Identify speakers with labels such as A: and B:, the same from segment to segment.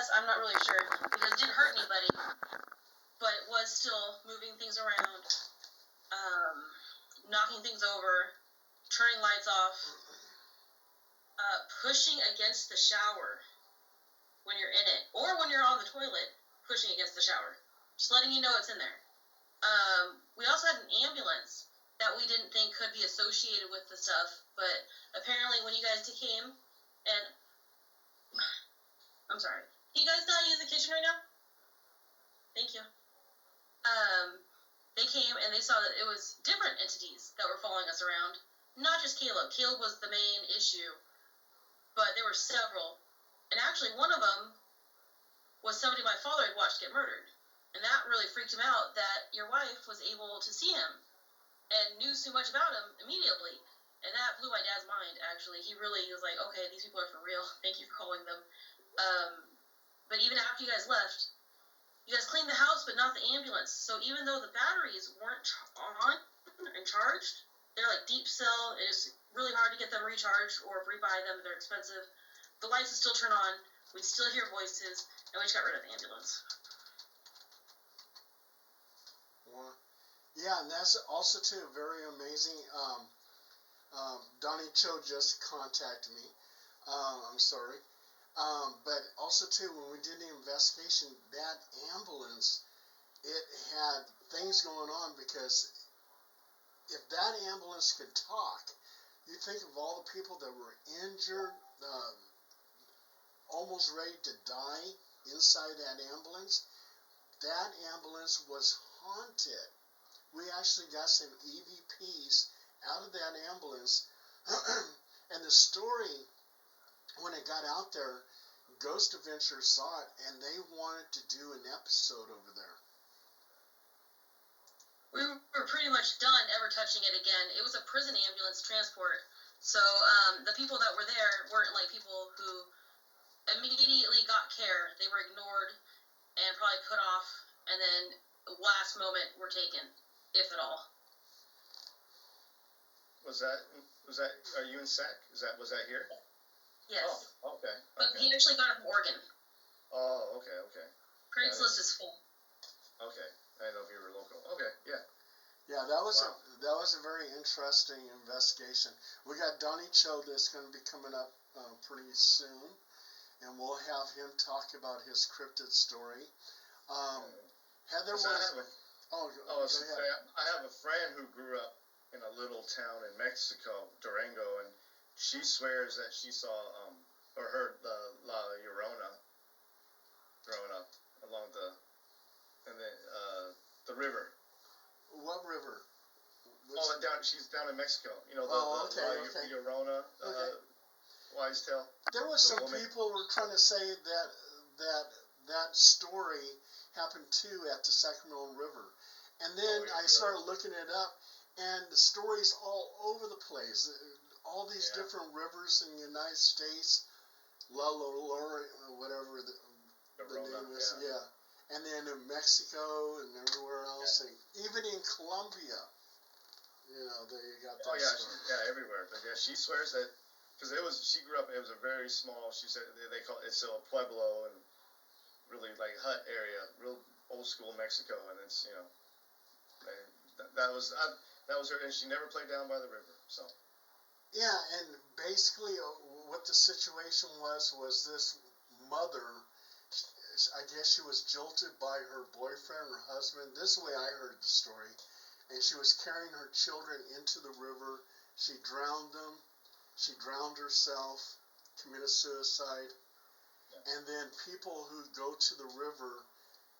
A: guess. I'm not really sure because it didn't hurt anybody, but it was still moving things around, knocking things over, turning lights off, pushing against the shower when you're in it, or when you're on the toilet, pushing against the shower. Just letting you know it's in there. We also had an ambulance that we didn't think could be associated with the stuff, but apparently when you guys came, and I'm sorry, can you guys not use the kitchen right now? Thank you. They came and they saw that it was different entities that were following us around, not just Caleb. Caleb was the main issue, but there were several, and actually one of them was somebody my father had watched get murdered. And that really freaked him out that your wife was able to see him and knew so much about him immediately. And that blew my dad's mind, actually. He was like, okay, these people are for real. Thank you for calling them. But even after you guys left, you guys cleaned the house, but not the ambulance. So even though the batteries weren't on and charged, they're like deep cell. It is really hard to get them recharged or rebuy them. They're expensive. The lights would still turn on. We'd still hear voices, and we just got rid of the ambulance.
B: Yeah, and that's also too very amazing. Donny Cho just contacted me. I'm sorry. But also too, when we did the investigation, that ambulance, it had things going on because if that ambulance could talk, you think of all the people that were injured, almost ready to die inside that ambulance. That ambulance was haunted. We actually got some EVPs out of that ambulance, and the story, when it got out there, Ghost Adventures saw it, and they wanted to do an episode over there.
A: We were pretty much done ever touching it again. It was a prison ambulance transport, so the people that were there weren't like people who immediately got care. They were ignored and probably put off, and then last moment were taken, if at all.
C: Was that? Are you in SAC? Was that here?
A: Yes.
C: Oh, okay.
A: But he actually got it from Oregon.
C: Oh, okay.
A: Craigslist is full.
C: Okay, I didn't know if you were local. Okay, yeah.
B: Yeah, that was a very interesting investigation. We got Donny Cho that's going to be coming up pretty soon, and we'll have him talk about his cryptid story. Heather was.
C: I have a friend who grew up in a little town in Mexico, Durango, and she swears that she saw or heard the La Llorona growing up along the river.
B: What river?
C: She's down in Mexico. You know,
B: La
C: Llorona, Wise Tale.
B: There was some people who were trying to say that story happened too at the Sacramento River. And then I started looking it up, and the stories all over the place. All these different rivers in the United States, La Llorona, whatever the name is, and then in Mexico and everywhere else, and even in Colombia, you know, they got that story.
C: Everywhere. But yeah, she swears that, because she grew up, it was a very small, she said, they call it, it's still a pueblo, and really like hut area, real old school Mexico, and it's, you know, that was her, and she never played down by the river, so.
B: Yeah, and basically what the situation was this mother, I guess she was jilted by her boyfriend or husband. This is the way I heard the story. And she was carrying her children into the river. She drowned them. She drowned herself, committed suicide. Yeah. And then people who go to the river,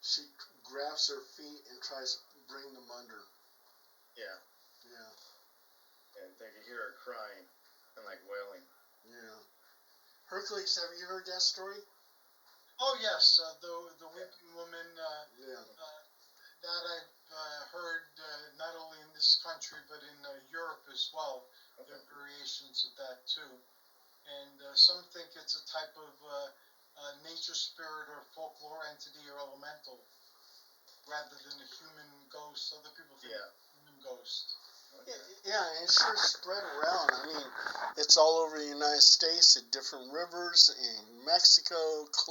B: she grabs their feet and tries to bring them under.
C: Yeah.
B: Yeah.
C: And they could hear her crying and like wailing.
B: Yeah. Hercules, have you heard that story?
D: Oh yes, the weeping woman. That I've heard not only in this country but in Europe as well. Okay. There are variations of that too, and some think it's a type of nature spirit or folklore entity or elemental, rather than a human ghost. Other people think human ghost.
B: Okay. Yeah, and it's sure spread around. I mean, it's all over the United States at different rivers in Mexico.